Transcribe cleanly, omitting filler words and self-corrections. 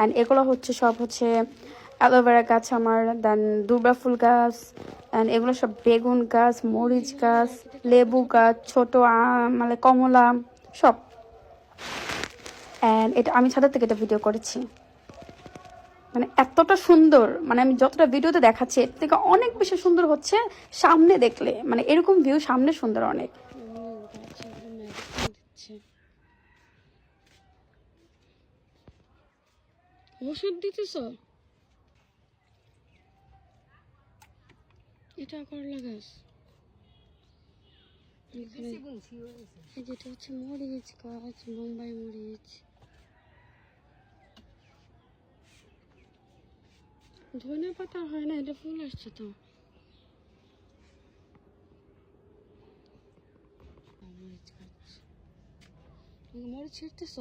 And এগুলো হচ্ছে সব হচ্ছে অ্যালোভেরা গাছ আমার, দেন দুর্বা ফুল গাছ, অ্যান্ড এগুলো সব বেগুন গাছ, মরিচ গাছ, লেবু গাছ, ছোট আম মানে কমলা সব। অ্যান্ড এটা আমি ছাদের থেকে এটা ভিডিও করেছি, মানে এতটা সুন্দর, মানে আমি যতটা ভিডিওতে দেখাচ্ছি এর থেকে অনেক বেশি সুন্দর হচ্ছে সামনে দেখলে, মানে এরকম ভিউ সামনে সুন্দর অনেক। ওষুধ দিতেছ? এটা করলা গাছ, যেটা হচ্ছে মরিচ গাছ, বোম্বাই মরিচ, ধনে পাতা হয় না, এটা ফুল আসছে তো। মরিচ গাছ, মরিচ ছিটতেছ?